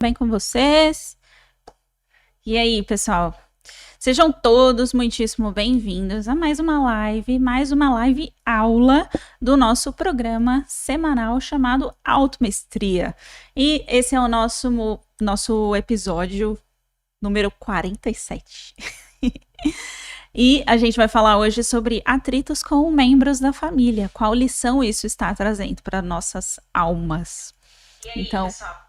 Bem com vocês? E aí, pessoal? Sejam todos muitíssimo bem-vindos a mais uma live aula do nosso programa semanal chamado Automestria. E esse é o nosso episódio número 47. E a gente vai falar hoje sobre atritos com membros da família. Qual lição isso está trazendo para nossas almas? E aí, Então, pessoal?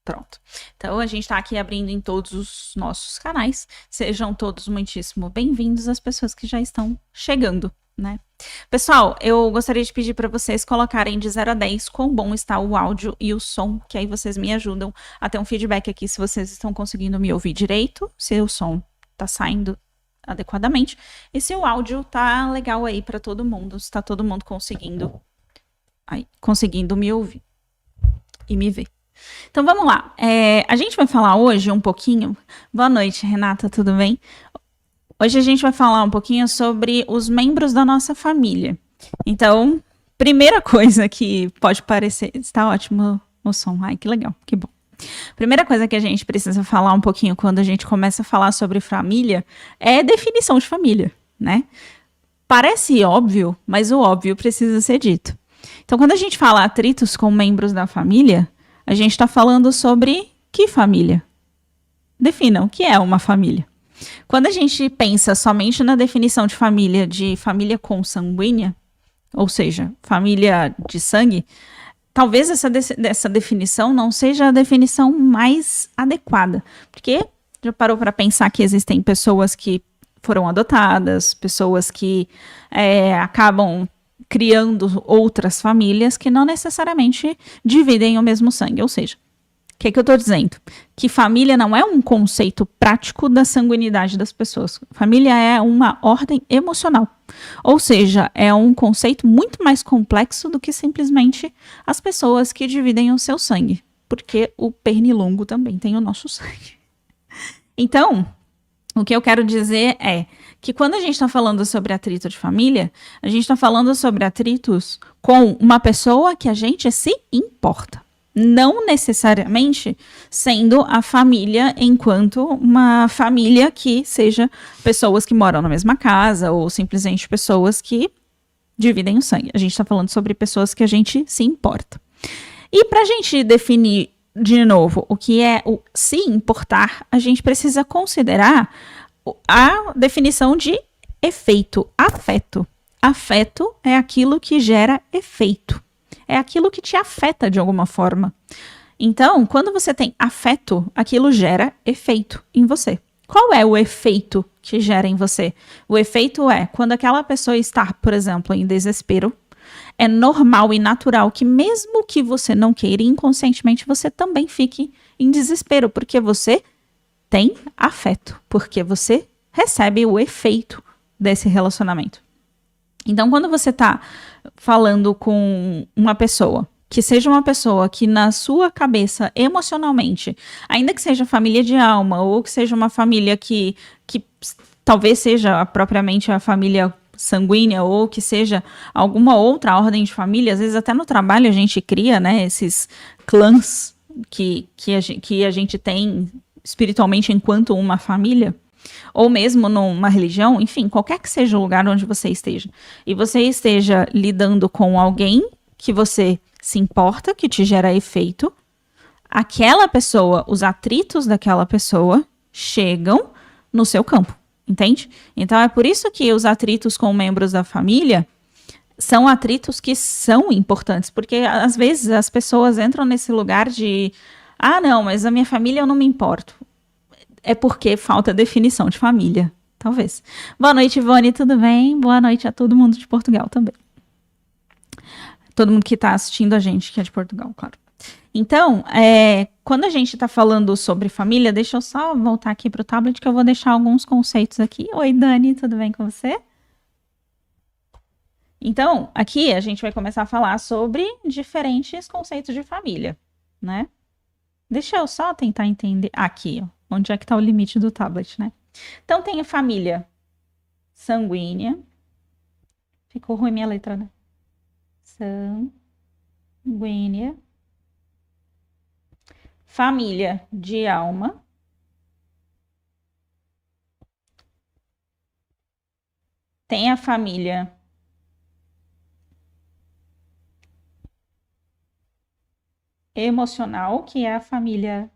pronto. Então, a gente está aqui abrindo em todos os nossos canais. Sejam todos muitíssimo bem-vindos as pessoas que já estão chegando, né? Pessoal, eu gostaria de pedir para vocês colocarem de 0 a 10 quão bom está o áudio e o som, que aí vocês me ajudam a ter um feedback aqui se vocês estão conseguindo me ouvir direito, se o som está saindo adequadamente e se o áudio tá legal aí para todo mundo, se está todo mundo conseguindo me ouvir e me ver. Então vamos lá, a gente vai falar hoje um pouquinho. Boa noite, Renata, tudo bem? Hoje a gente vai falar um pouquinho sobre os membros da nossa família. Então, primeira coisa que pode parecer... Está ótimo o som, ai que legal, que bom. Primeira coisa que a gente precisa falar um pouquinho quando a gente começa a falar sobre família é definição de família, né? Parece óbvio, mas o óbvio precisa ser dito. Então, quando a gente fala atritos com membros da família, a gente está falando sobre que família? Definam o que é uma família. Quando a gente pensa somente na definição de família consanguínea, ou seja, família de sangue, talvez essa definição não seja a definição mais adequada. Porque já parou para pensar que existem pessoas que foram adotadas, pessoas que acabam criando outras famílias que não necessariamente dividem o mesmo sangue. Ou seja, o que eu estou dizendo? Que família não é um conceito prático da sanguinidade das pessoas. Família é uma ordem emocional. Ou seja, é um conceito muito mais complexo do que simplesmente as pessoas que dividem o seu sangue. Porque o pernilongo também tem o nosso sangue. Então, o que eu quero dizer é que quando a gente está falando sobre atrito de família, a gente está falando sobre atritos com uma pessoa que a gente se importa. Não necessariamente sendo a família enquanto uma família que seja pessoas que moram na mesma casa ou simplesmente pessoas que dividem o sangue. A gente está falando sobre pessoas que a gente se importa. E para a gente definir de novo o que é o se importar, a gente precisa considerar a definição de efeito, afeto. Afeto é aquilo que gera efeito. É aquilo que te afeta de alguma forma. Então, quando você tem afeto, aquilo gera efeito em você. Qual é o efeito que gera em você? O efeito é quando aquela pessoa está, por exemplo, em desespero, é normal e natural que mesmo que você não queira, inconscientemente você também fique em desespero, porque você tem afeto, porque você recebe o efeito desse relacionamento. Então, quando você está falando com uma pessoa, que seja uma pessoa que na sua cabeça, emocionalmente, ainda que seja família de alma, ou que seja uma família que talvez seja propriamente a família sanguínea, ou que seja alguma outra ordem de família, às vezes até no trabalho a gente cria, né, esses clãs que a gente tem espiritualmente enquanto uma família, ou mesmo numa religião, enfim, qualquer que seja o lugar onde você esteja, e você esteja lidando com alguém que você se importa, que te gera efeito, aquela pessoa, os atritos daquela pessoa chegam no seu campo, entende? Então é por isso que os atritos com membros da família são atritos que são importantes, porque às vezes as pessoas entram nesse lugar de não, mas a minha família eu não me importo. É porque falta definição de família, talvez. Boa noite, Ivone, tudo bem? Boa noite a todo mundo de Portugal também. Todo mundo que está assistindo a gente, que é de Portugal, claro. Então, quando a gente está falando sobre família, deixa eu só voltar aqui para o tablet que eu vou deixar alguns conceitos aqui. Oi, Dani, tudo bem com você? Então, aqui a gente vai começar a falar sobre diferentes conceitos de família, né? Deixa eu só tentar entender aqui, ó, onde é que está o limite do tablet, né? Então, tem a família sanguínea. Ficou ruim minha letra, né? Sanguínea. família de alma, tem a família emocional, que é a família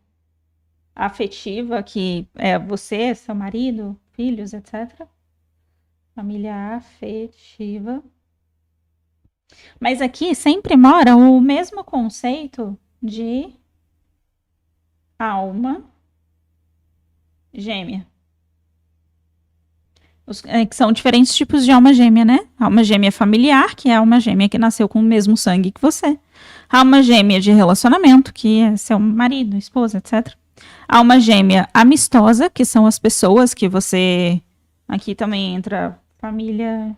afetiva, que é você, seu marido, filhos, etc. Família afetiva. Mas aqui sempre mora o mesmo conceito de alma gêmea. Que são diferentes tipos de alma gêmea, né? Alma gêmea familiar, que é a alma gêmea que nasceu com o mesmo sangue que você. Alma gêmea de relacionamento, que é seu marido, esposa, etc. Alma gêmea amistosa, que são as pessoas que você... Aqui também entra família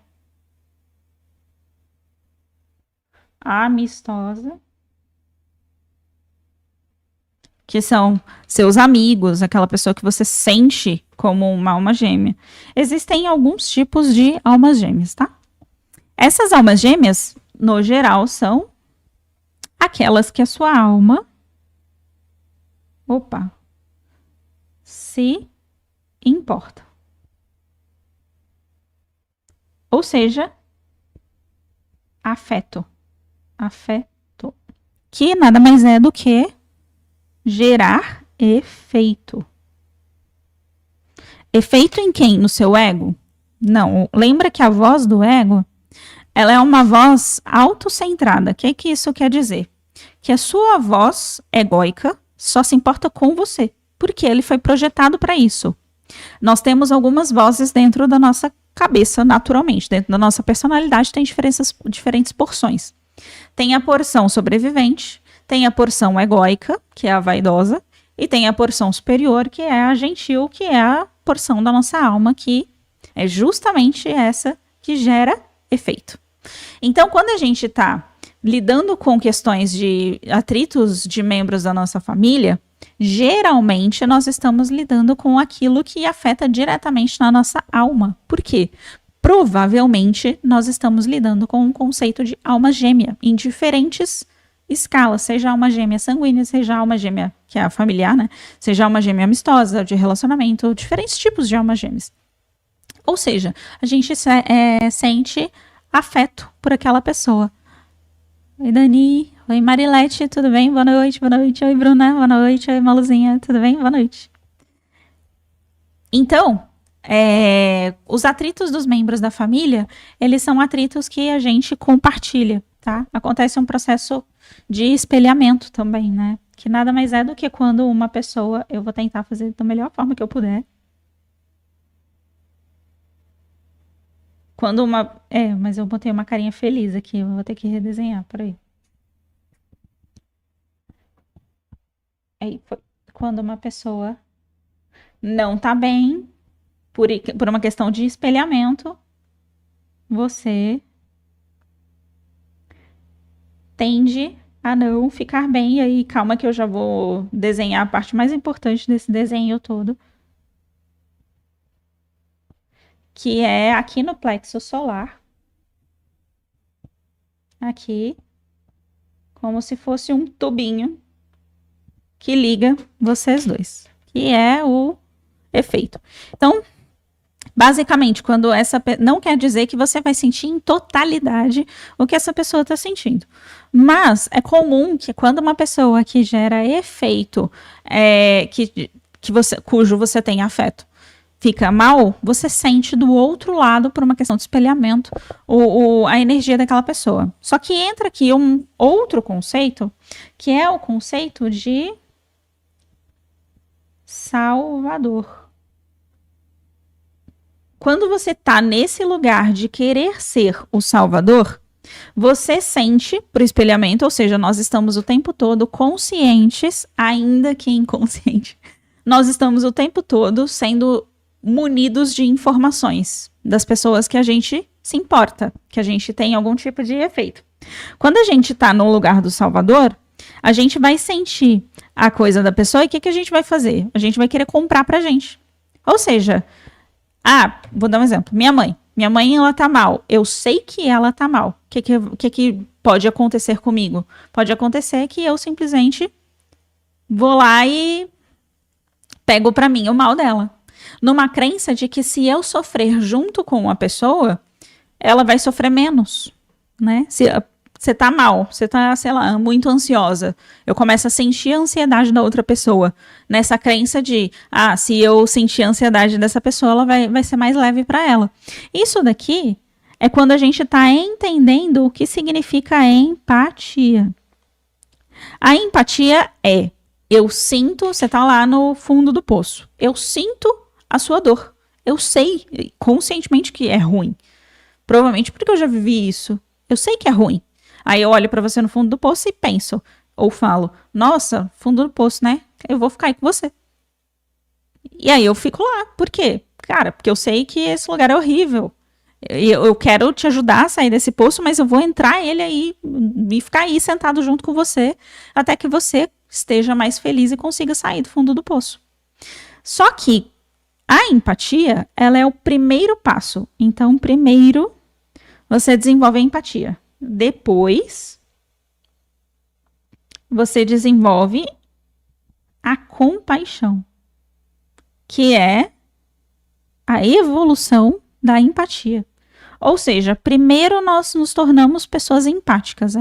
amistosa, que são seus amigos, aquela pessoa que você sente como uma alma gêmea. Existem alguns tipos de almas gêmeas, tá? Essas almas gêmeas, no geral, são aquelas que a sua alma se importa. Ou seja, afeto. Que nada mais é do que gerar efeito. Efeito em quem? No seu ego? Não. Lembra que a voz do ego, ela é uma voz autocentrada. O que isso quer dizer? Que a sua voz egóica só se importa com você, porque ele foi projetado para isso. Nós temos algumas vozes dentro da nossa cabeça, naturalmente. Dentro da nossa personalidade tem diferentes porções. Tem a porção sobrevivente, tem a porção egóica, que é a vaidosa, e tem a porção superior, que é a gentil, que é a porção da nossa alma, que é justamente essa que gera efeito. Então, quando a gente está lidando com questões de atritos de membros da nossa família, geralmente nós estamos lidando com aquilo que afeta diretamente na nossa alma. Por quê? Provavelmente nós estamos lidando com um conceito de alma gêmea em diferentes escalas, seja alma gêmea sanguínea, seja alma gêmea, que é a familiar, né? Seja alma gêmea amistosa, de relacionamento, diferentes tipos de almas gêmeas. Ou seja, a gente sente afeto por aquela pessoa. Oi, Dani. Oi, Marilete, tudo bem? Boa noite, boa noite. Oi, Bruna, boa noite. Oi, Maluzinha, tudo bem? Boa noite. Então, os atritos dos membros da família, eles são atritos que a gente compartilha, tá? Acontece um processo de espelhamento também, né? Que nada mais é do que quando uma pessoa... Eu vou tentar fazer da melhor forma que eu puder. Quando uma... mas eu botei uma carinha feliz aqui, eu vou ter que redesenhar, peraí. Aí foi quando uma pessoa não tá bem, por uma questão de espelhamento, você tende a não ficar bem. E aí, calma que eu já vou desenhar a parte mais importante desse desenho todo, que é aqui no plexo solar. Aqui, como se fosse um tubinho que liga vocês dois, que é o efeito. Então, basicamente, quando não quer dizer que você vai sentir em totalidade o que essa pessoa está sentindo. Mas é comum que quando uma pessoa que gera efeito, cujo você tem afeto, fica mal, você sente do outro lado, por uma questão de espelhamento, a energia daquela pessoa. Só que entra aqui um outro conceito, que é o conceito de salvador. Quando você está nesse lugar de querer ser o salvador, você sente por espelhamento, ou seja, nós estamos o tempo todo conscientes, ainda que inconsciente. Nós estamos o tempo todo sendo munidos de informações das pessoas que a gente se importa, que a gente tem algum tipo de efeito. Quando a gente está no lugar do salvador, a gente vai sentir a coisa da pessoa e o que a gente vai fazer? A gente vai querer comprar pra gente. Ou seja, vou dar um exemplo. Minha mãe, ela tá mal. Eu sei que ela tá mal. O que pode acontecer comigo? Pode acontecer que eu simplesmente vou lá e pego pra mim o mal dela. Numa crença de que se eu sofrer junto com uma pessoa, ela vai sofrer menos, né? Se você tá mal, você tá, sei lá, muito ansiosa. Eu começo a sentir a ansiedade da outra pessoa. Nessa crença de, se eu sentir a ansiedade dessa pessoa, ela vai ser mais leve para ela. Isso daqui é quando a gente tá entendendo o que significa empatia. A empatia é, eu sinto, você tá lá no fundo do poço. Eu sinto a sua dor. Eu sei conscientemente que é ruim. Provavelmente porque eu já vivi isso. Eu sei que é ruim. Aí eu olho pra você no fundo do poço e penso, ou falo, nossa, fundo do poço, né? Eu vou ficar aí com você. E aí eu fico lá. Por quê? Cara, porque eu sei que esse lugar é horrível. Eu quero te ajudar a sair desse poço, mas eu vou entrar ele aí e ficar aí sentado junto com você até que você esteja mais feliz e consiga sair do fundo do poço. Só que a empatia, ela é o primeiro passo. Então, primeiro você desenvolve a empatia. Depois, você desenvolve a compaixão, que é a evolução da empatia. Ou seja, primeiro nós nos tornamos pessoas empáticas.